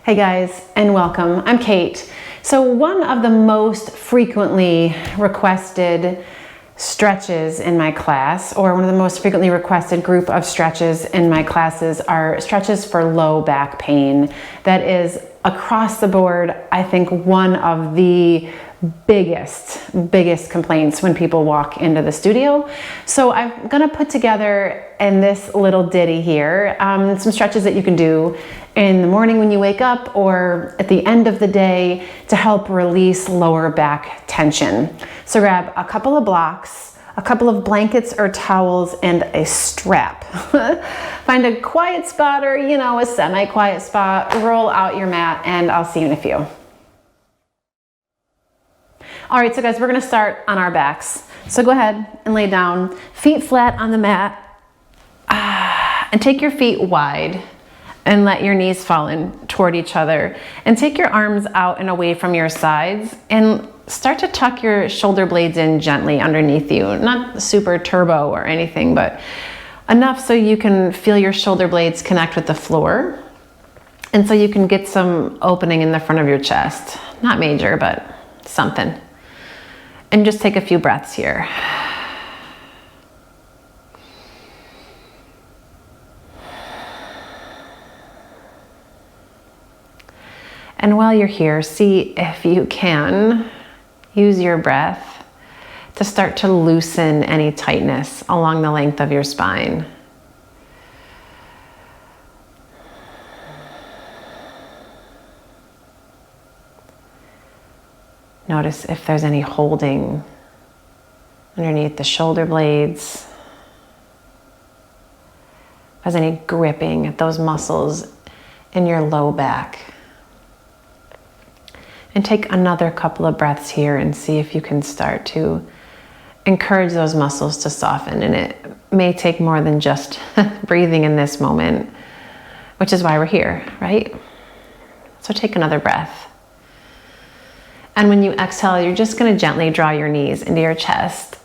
Hey guys, and welcome. I'm Kate. So one of the most frequently requested stretches in my class, or one of the most frequently requested group of stretches in my classes, are stretches for low back pain. That is across the board, I think, one of the biggest complaints when people walk into the studio. So I'm gonna put together in this little ditty here some stretches that you can do in the morning when you wake up or at the end of the day to help release lower back tension. So grab a couple of blocks, a couple of blankets or towels, and a strap. Find a quiet spot, or a semi-quiet spot, roll out your mat, and I'll see you in a few. All right, so guys, we're gonna start on our backs. So go ahead and lay down, feet flat on the mat, and take your feet wide and let your knees fall in toward each other. And take your arms out and away from your sides and start to tuck your shoulder blades in gently underneath you. Not super turbo or anything, but enough so you can feel your shoulder blades connect with the floor. And so you can get some opening in the front of your chest. Not major, but something. And just take a few breaths here. And while you're here, see if you can use your breath to start to loosen any tightness along the length of your spine. Notice if there's any holding underneath the shoulder blades. If there's any gripping at those muscles in your low back. And take another couple of breaths here and see if you can start to encourage those muscles to soften. And it may take more than just breathing in this moment, which is why we're here, right? So take another breath. And when you exhale, you're just gonna gently draw your knees into your chest.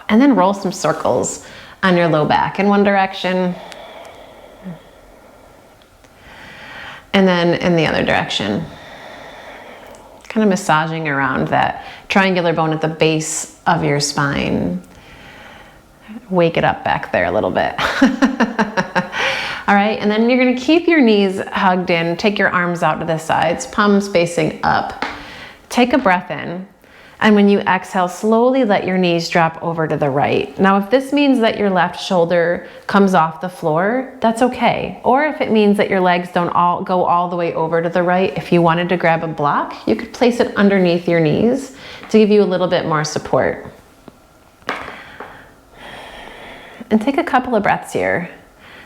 And then roll some circles on your low back in one direction. And then in the other direction. Kind of massaging around that triangular bone at the base of your spine. Wake it up back there a little bit. All right, and then you're gonna keep your knees hugged in, take your arms out to the sides, palms facing up. Take a breath in, and when you exhale, slowly let your knees drop over to the right. Now, if this means that your left shoulder comes off the floor, that's okay. Or if it means that your legs don't go all the way over to the right, if you wanted to grab a block, you could place it underneath your knees to give you a little bit more support. And take a couple of breaths here.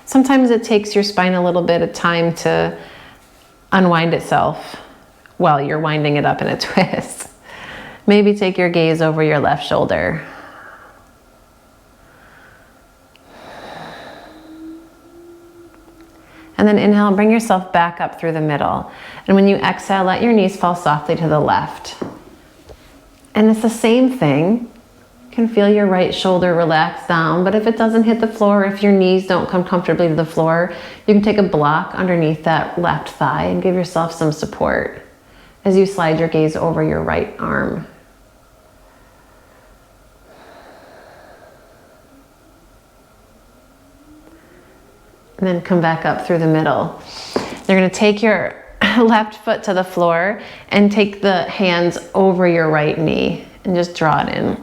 Sometimes it takes your spine a little bit of time to unwind itself while you're winding it up in a twist. Maybe take your gaze over your left shoulder. And then inhale, bring yourself back up through the middle. And when you exhale, let your knees fall softly to the left. And it's the same thing. You can feel your right shoulder relax down, but if it doesn't hit the floor, if your knees don't come comfortably to the floor, you can take a block underneath that left thigh and give yourself some support as you slide your gaze over your right arm. And then come back up through the middle. You're gonna take your left foot to the floor and take the hands over your right knee and just draw it in.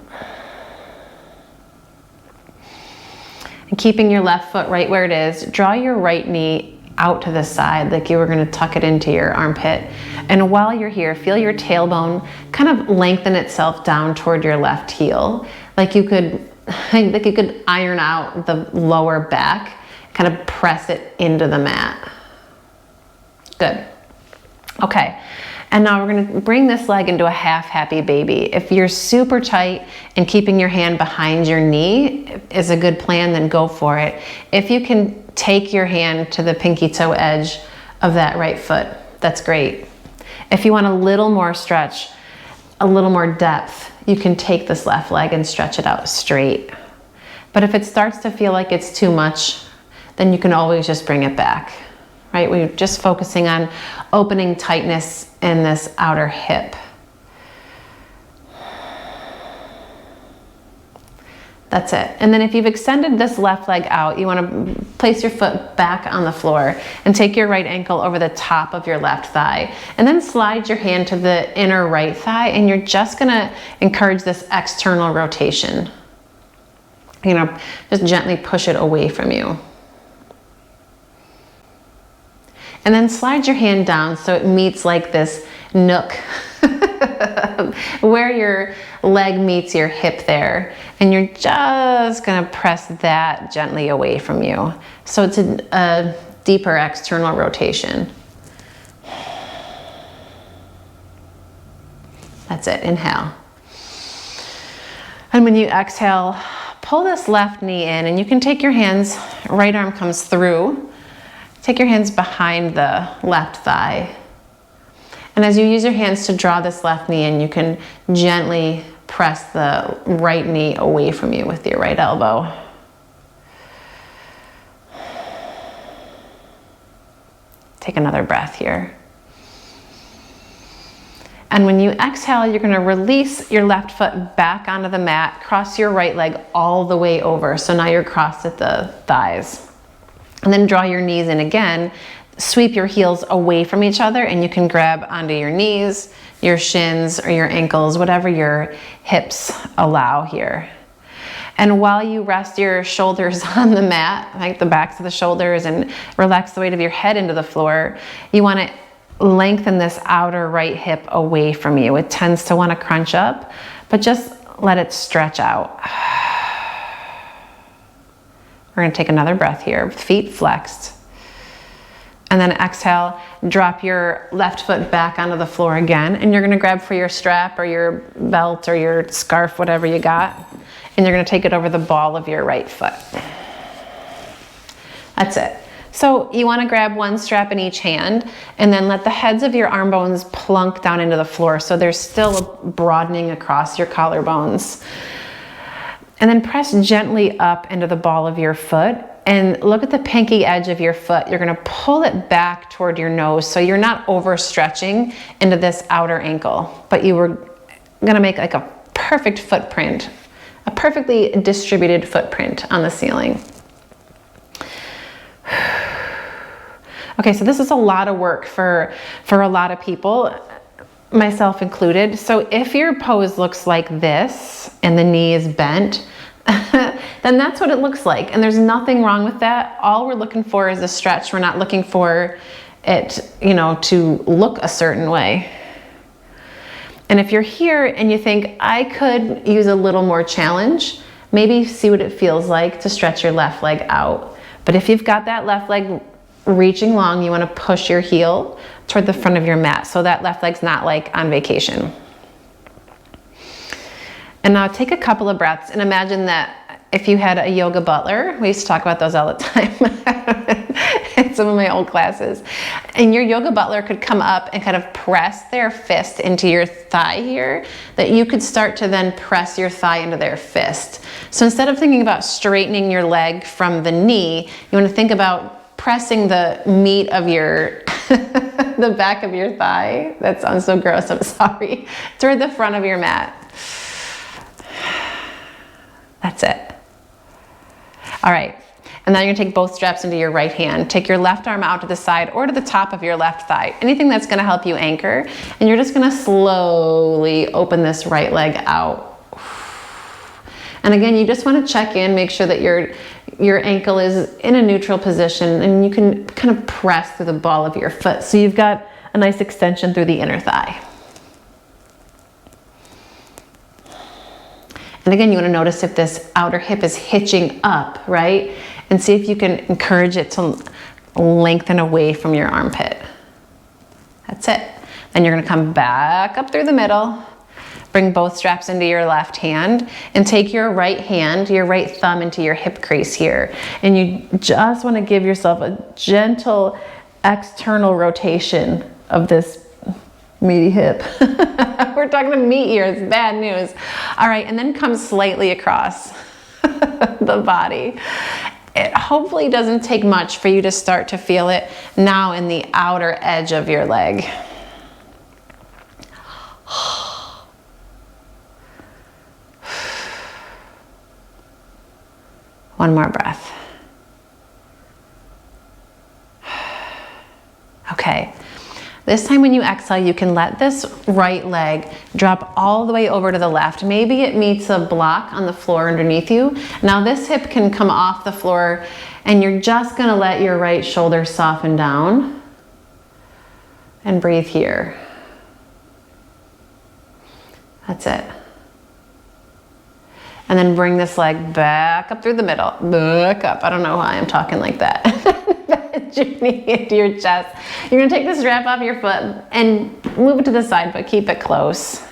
And keeping your left foot right where it is, draw your right knee out to the side like you were gonna tuck it into your armpit. And while you're here, feel your tailbone kind of lengthen itself down toward your left heel. Like you could iron out the lower back, kind of press it into the mat. Good. Okay. And now we're gonna bring this leg into a half happy baby. If you're super tight and keeping your hand behind your knee is a good plan, then go for it. If you can take your hand to the pinky toe edge of that right foot, that's great. If you want a little more stretch, a little more depth, you can take this left leg and stretch it out straight. But if it starts to feel like it's too much, then you can always just bring it back. right? We're just focusing on opening tightness in this outer hip. That's it. And then if you've extended this left leg out, you want to place your foot back on the floor and take your right ankle over the top of your left thigh. And then slide your hand to the inner right thigh, and you're just going to encourage this external rotation. You know, just gently push it away from you. And then slide your hand down so it meets like this nook where your leg meets your hip there. And you're just gonna press that gently away from you. So it's a deeper external rotation. That's it, inhale. And when you exhale, pull this left knee in, and you can take your hands, right arm comes through. Take your hands behind the left thigh. And as you use your hands to draw this left knee in, you can gently press the right knee away from you with your right elbow. Take another breath here. And when you exhale, you're going to release your left foot back onto the mat, cross your right leg all the way over. So now you're crossed at the thighs. And then draw your knees in again. Sweep your heels away from each other, and you can grab onto your knees, your shins, or your ankles, whatever your hips allow here. And while you rest your shoulders on the mat, like the backs of the shoulders, and relax the weight of your head into the floor, you want to lengthen this outer right hip away from you. It tends to want to crunch up, but just let it stretch out. We're going to take another breath here, feet flexed. And then exhale, drop your left foot back onto the floor again, and you're going to grab for your strap or your belt or your scarf, whatever you got, and you're going to take it over the ball of your right foot. That's it. So you want to grab one strap in each hand, and then let the heads of your arm bones plunk down into the floor so there's still a broadening across your collarbones. And then press gently up into the ball of your foot, and look at the pinky edge of your foot. You're going to pull it back toward your nose so you're not overstretching into this outer ankle, but you were going to make like a perfect footprint, a perfectly distributed footprint on the ceiling. Okay, so this is a lot of work for a lot of people, myself included. So if your pose looks like this and the knee is bent, then that's what it looks like. And there's nothing wrong with that. All we're looking for is a stretch. We're not looking for it, you know, to look a certain way. And if you're here and you think, I could use a little more challenge, maybe see what it feels like to stretch your left leg out. But if you've got that left leg reaching long, you want to push your heel toward the front of your mat so that left leg's not like on vacation. And now take a couple of breaths and imagine that if you had a yoga butler, we used to talk about those all the time in some of my old classes, and your yoga butler could come up and kind of press their fist into your thigh here, that you could start to then press your thigh into their fist. So instead of thinking about straightening your leg from the knee, you want to think about pressing the meat of your the back of your thigh. That sounds so gross, I'm sorry. Toward the front of your mat. That's it. All right, and now you're gonna take both straps into your right hand. Take your left arm out to the side or to the top of your left thigh. Anything that's gonna help you anchor. And you're just gonna slowly open this right leg out. And again, you just wanna check in, make sure that your ankle is in a neutral position, and you can kind of press through the ball of your foot. So you've got a nice extension through the inner thigh. And again, you want to notice if this outer hip is hitching up, right? And see if you can encourage it to lengthen away from your armpit. That's it. Then you're going to come back up through the middle, bring both straps into your left hand, and take your right hand, your right thumb into your hip crease here. And you just want to give yourself a gentle external rotation of this meaty hip. We're talking about meat here, it's bad news. All right, and then come slightly across the body. it hopefully doesn't take much for you to start to feel it now in the outer edge of your leg. One more breath. Okay. This time when you exhale, you can let this right leg drop all the way over to the left. Maybe it meets a block on the floor underneath you. Now this hip can come off the floor and you're just gonna let your right shoulder soften down and breathe here. That's it. And then bring this leg back up through the middle, back up. I don't know why I'm talking like that. Bend your knee into your chest. You're gonna take the strap off your foot and move it to the side, but keep it close.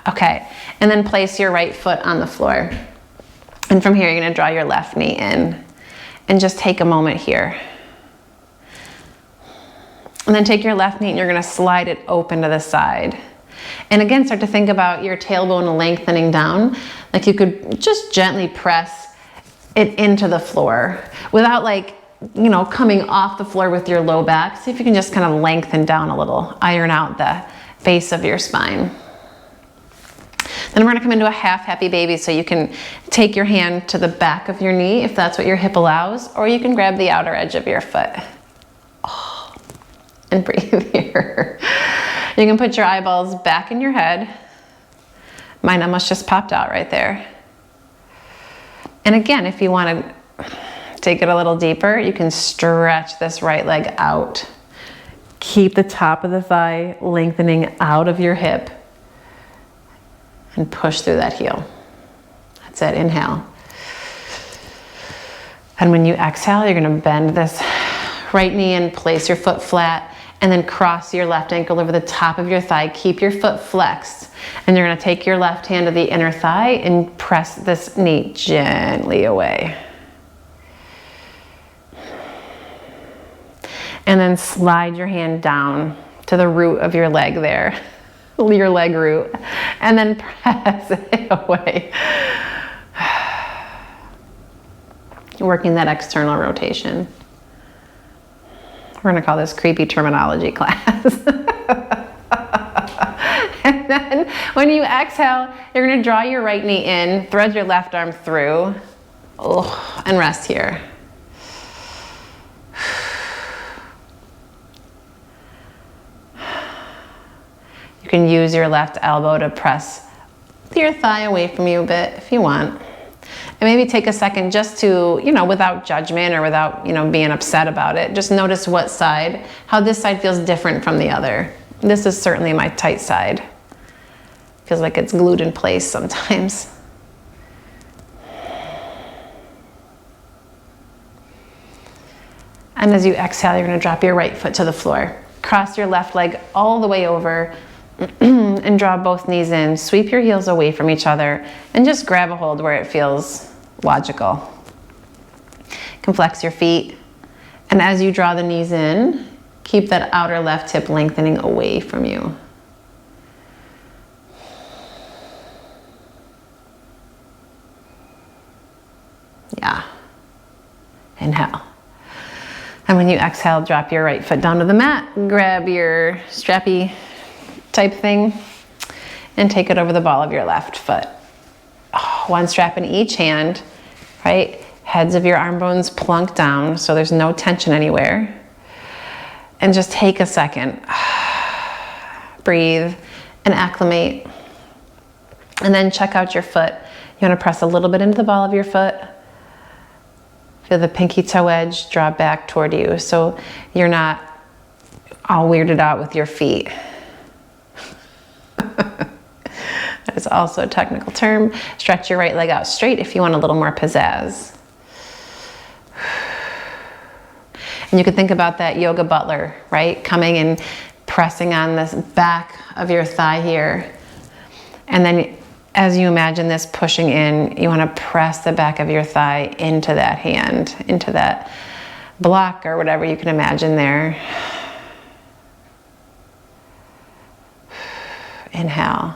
Okay, and then place your right foot on the floor. And from here, you're gonna draw your left knee in and just take a moment here. And then take your left knee and you're gonna slide it open to the side. And again, start to think about your tailbone lengthening down. Like you could just gently press it into the floor without like, you know, coming off the floor with your low back. See if you can just kind of lengthen down a little, iron out the base of your spine. Then we're gonna come into a half happy baby, so you can take your hand to the back of your knee if that's what your hip allows, or you can grab the outer edge of your foot. Oh, and breathe here. You can put your eyeballs back in your head. Mine almost just popped out right there. And again, if you want to take it a little deeper, you can stretch this right leg out. Keep the top of the thigh lengthening out of your hip and push through that heel. That's it, inhale. And when you exhale, you're gonna bend this right knee and place your foot flat, and then cross your left ankle over the top of your thigh. Keep your foot flexed. And you're gonna take your left hand to the inner thigh and press this knee gently away. And then slide your hand down to the root of your leg there, your leg root, and then press it away. Working that external rotation. We're gonna call this creepy terminology class. And then when you exhale, you're gonna draw your right knee in, thread your left arm through, and rest here. You can use your left elbow to press your thigh away from you a bit if you want. And maybe take a second just to, you know, without judgment or without, you know, being upset about it, just notice what side, how this side feels different from the other. This is certainly my tight side. Feels like it's glued in place sometimes. And as you exhale, you're gonna drop your right foot to the floor. Cross your left leg all the way over and draw both knees in. Sweep your heels away from each other and just grab a hold where it feels logical. You can flex your feet. And as you draw the knees in, keep that outer left hip lengthening away from you. Yeah. Inhale. And when you exhale, drop your right foot down to the mat, grab your strappy type thing, and take it over the ball of your left foot. One strap in each hand, right? Heads of your arm bones plunk down so there's no tension anywhere. And just take a second. Breathe and acclimate. And then check out your foot. You want to press a little bit into the ball of your foot. Feel the pinky toe edge draw back toward you so you're not all weirded out with your feet. That is also a technical term. Stretch your right leg out straight if you want a little more pizzazz. And you can think about that yoga butler, right? Coming and pressing on this back of your thigh here. And then as you imagine this pushing in, you want to press the back of your thigh into that hand, into that block or whatever you can imagine there. Inhale.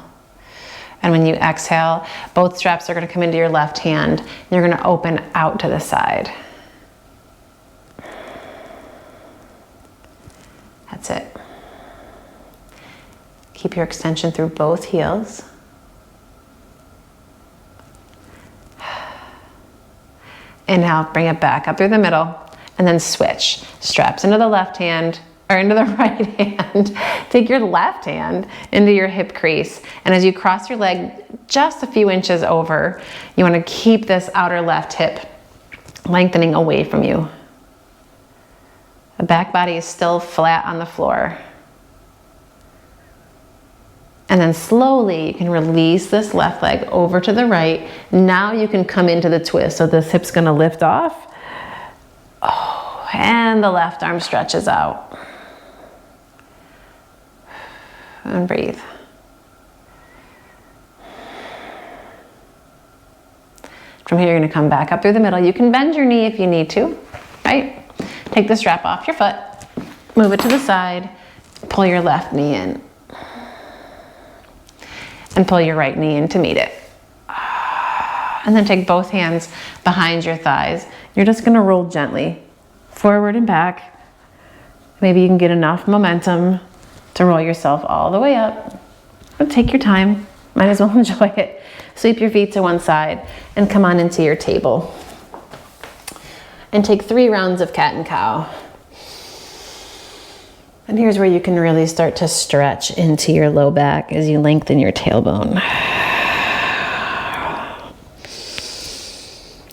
And when you exhale, both straps are gonna come into your left hand. You're gonna open out to the side. That's it. Keep your extension through both heels. Inhale, bring it back up through the middle, and then switch. Straps into the left hand, or into the right hand. Take your left hand into your hip crease, and as you cross your leg just a few inches over, you want to keep this outer left hip lengthening away from you. The back body is still flat on the floor. And then slowly you can release this left leg over to the right. Now you can come into the twist. So this hip's gonna lift off. Oh, and the left arm stretches out. And breathe. From here, you're gonna come back up through the middle. You can bend your knee if you need to, right? Take the strap off your foot, move it to the side, pull your left knee in. And pull your right knee in to meet it. And then take both hands behind your thighs. You're just gonna roll gently forward and back. Maybe you can get enough momentum to roll yourself all the way up. But take your time, might as well enjoy it. Sweep your feet to one side and come on into your table. And take 3 rounds of cat and cow. And here's where you can really start to stretch into your low back as you lengthen your tailbone.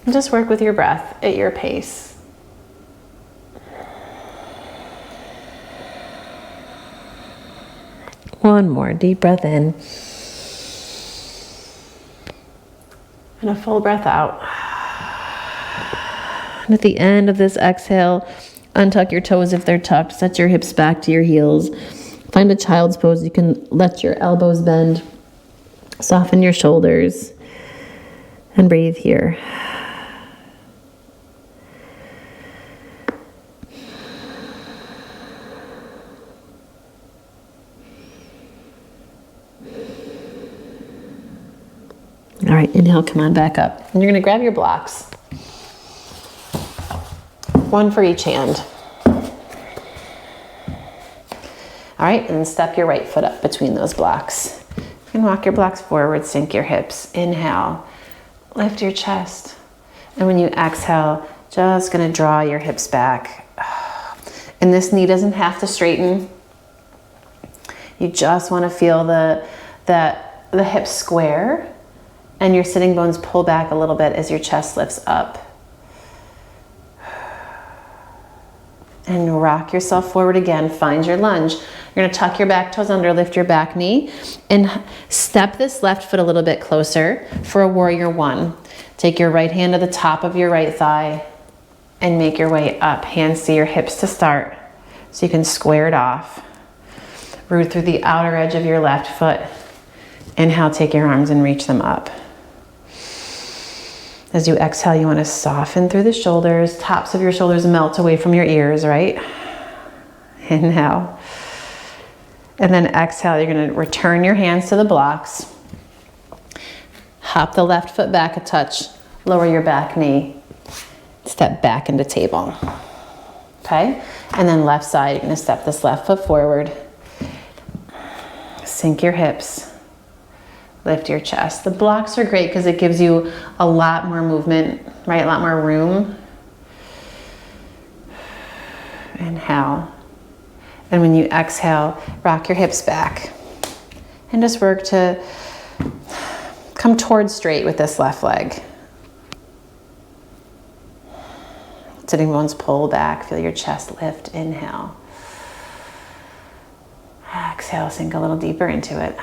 And just work with your breath at your pace. One more deep breath in. And a full breath out. And at the end of this exhale, untuck your toes if they're tucked. Set your hips back to your heels. Find a child's pose. You can let your elbows bend. Soften your shoulders. And breathe here. All right, inhale, come on back up. And you're gonna grab your blocks. One for each hand. All right, and then step your right foot up between those blocks. You can walk your blocks forward, sink your hips. Inhale, lift your chest. And when you exhale, just gonna draw your hips back. And this knee doesn't have to straighten. You just wanna feel the hips square and your sitting bones pull back a little bit as your chest lifts up. And rock yourself forward again. Find your lunge. You're gonna tuck your back toes under, lift your back knee, and step this left foot a little bit closer for a warrior 1. Take your right hand to the top of your right thigh and make your way up. Hands to your hips to start so you can square it off. Root through the outer edge of your left foot. Inhale, take your arms and reach them up. As you exhale, you want to soften through the shoulders. Tops of your shoulders melt away from your ears, right? Inhale. And then exhale, you're going to return your hands to the blocks. Hop the left foot back a touch. Lower your back knee. Step back into table. Okay? And then left side, you're going to step this left foot forward. Sink your hips. Lift your chest. The blocks are great because it gives you a lot more movement, right? A lot more room. Inhale. And when you exhale, rock your hips back. And just work to come towards straight with this left leg. Sitting bones pull back. Feel your chest lift. Inhale. Exhale, sink a little deeper into it.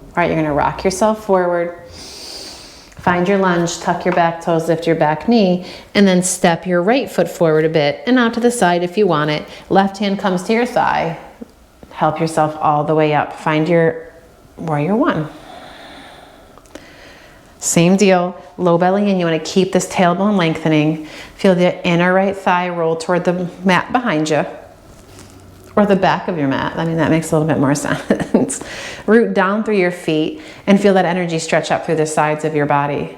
All right, you're gonna rock yourself forward. Find your lunge, tuck your back toes, lift your back knee, and then step your right foot forward a bit and out to the side if you want it. Left hand comes to your thigh. Help yourself all the way up. Find your warrior 1. Same deal, low belly in. You wanna keep this tailbone lengthening. Feel the inner right thigh roll toward the mat behind you. Or the back of your mat. I mean, that makes a little bit more sense. movements. Root down through your feet and feel that energy stretch up through the sides of your body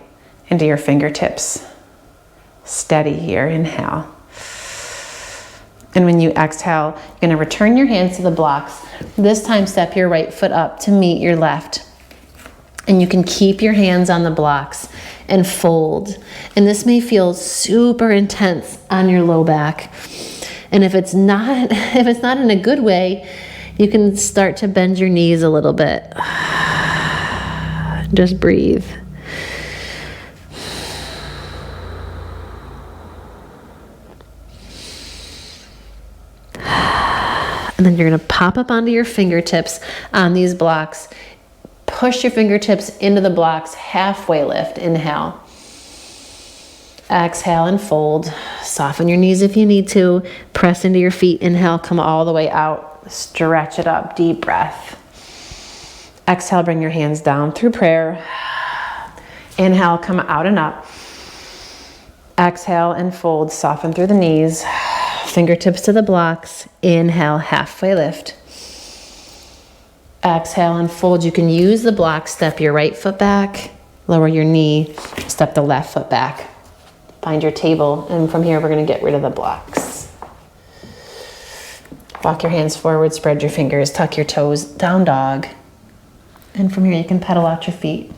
into your fingertips. Steady here, inhale. And when you exhale, you're going to return your hands to the blocks. This time, step your right foot up to meet your left. And you can keep your hands on the blocks and fold. And this may feel super intense on your low back. And if it's not in a good way, you can start to bend your knees a little bit. Just breathe. And then you're going to pop up onto your fingertips on these blocks. Push your fingertips into the blocks, halfway lift, inhale. Exhale and fold. Soften your knees if you need to. Press into your feet, inhale, come all the way out. Stretch it up, deep breath. Exhale, bring your hands down through prayer. Inhale, come out and up. Exhale and fold, soften through the knees. Fingertips to the blocks. Inhale, halfway lift. Exhale and fold. You can use the block. Step your right foot back. Lower your knee. Step the left foot back. Find your table. And from here, we're going to get rid of the blocks. Walk your hands forward. Spread your fingers. Tuck your toes. Down dog. And from here, you can pedal out your feet.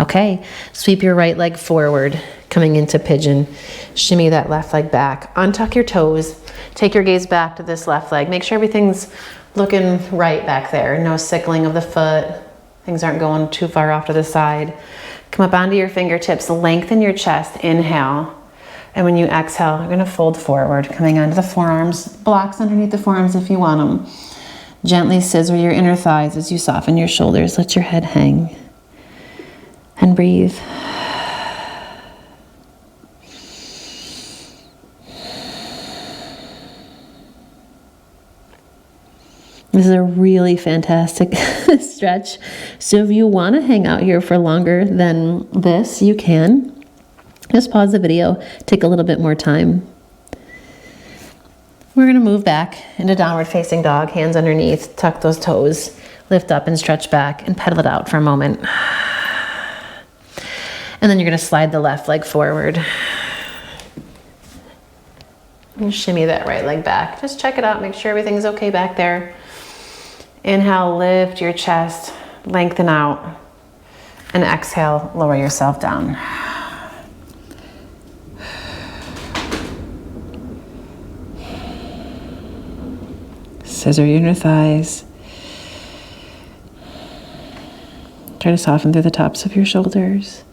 Okay. Sweep your right leg forward. Coming into pigeon. Shimmy that left leg back. Untuck your toes. Take your gaze back to this left leg. Make sure everything's looking right back there. No sickling of the foot. Things aren't going too far off to the side. Come up onto your fingertips. Lengthen your chest. Inhale. And when you exhale, you're going to fold forward. Coming onto the forearms. Blocks underneath the forearms if you want them. Gently scissor your inner thighs as you soften your shoulders. Let your head hang. And breathe. This is a really fantastic stretch. So if you want to hang out here for longer than this, you can. Just pause the video, take a little bit more time. We're going to move back into downward facing dog, hands underneath, tuck those toes, lift up and stretch back and pedal it out for a moment. And then you're going to slide the left leg forward. And shimmy that right leg back. Just check it out, make sure everything's okay back there. Inhale, lift your chest, lengthen out, and exhale, lower yourself down. Scissor your inner thighs. Try to soften through the tops of your shoulders.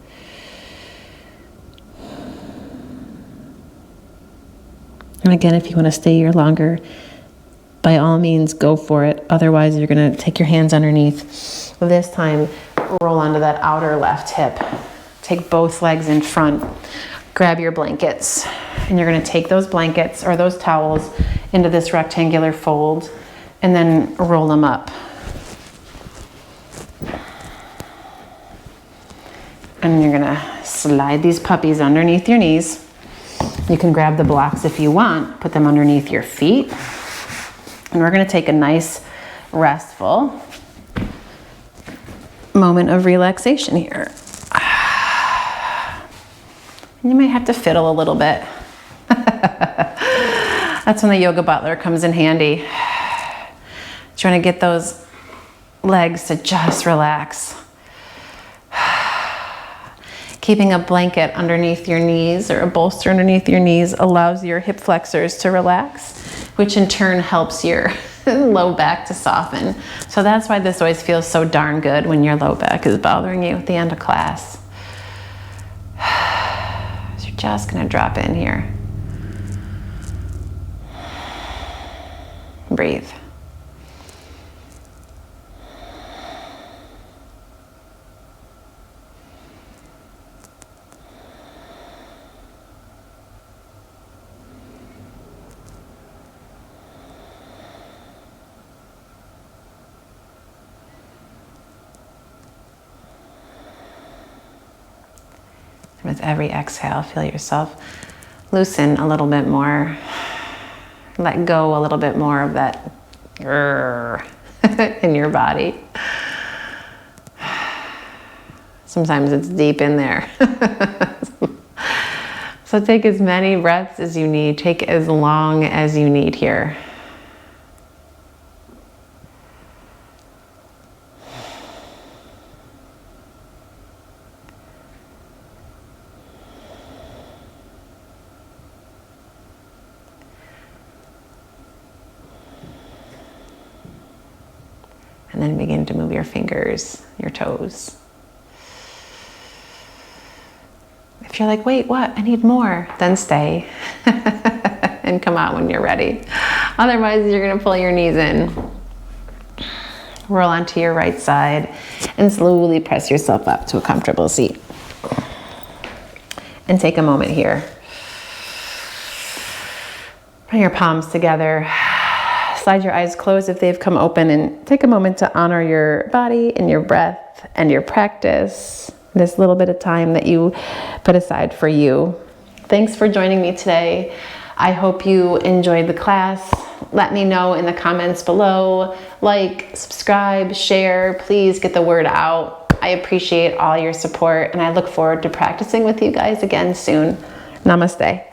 And again, if you want to stay here longer, by all means, go for it. Otherwise, you're going to take your hands underneath. This time, roll onto that outer left hip. Take both legs in front. Grab your blankets. And you're going to take those blankets or those towels into this rectangular fold and then roll them up. And you're going to slide these puppies underneath your knees. You can grab the blocks if you want. Put them underneath your feet. And we're going to take a nice, restful moment of relaxation here. And you might have to fiddle a little bit. That's when the yoga butler comes in handy. Trying to get those legs to just relax. Keeping a blanket underneath your knees or a bolster underneath your knees allows your hip flexors to relax, which in turn helps your low back to soften. So that's why this always feels so darn good when your low back is bothering you at the end of class. So you're just gonna drop in here. Breathe. With every exhale, feel yourself loosen a little bit more. let go a little bit more of that in your body. Sometimes it's deep in there. So take as many breaths as you need. Take as long as you need here. And then begin to move your fingers, your toes. If you're like, wait, what? I need more, then stay and come out when you're ready. Otherwise, you're gonna pull your knees in. Roll onto your right side and slowly press yourself up to a comfortable seat. And take a moment here. Bring your palms together. Slide your eyes closed if they've come open, and take a moment to honor your body and your breath and your practice, this little bit of time that you put aside for you. Thanks for joining me today. I hope you enjoyed the class. Let me know in the comments below. Like, subscribe, share. Please get the word out. I appreciate all your support, and I look forward to practicing with you guys again soon. Namaste.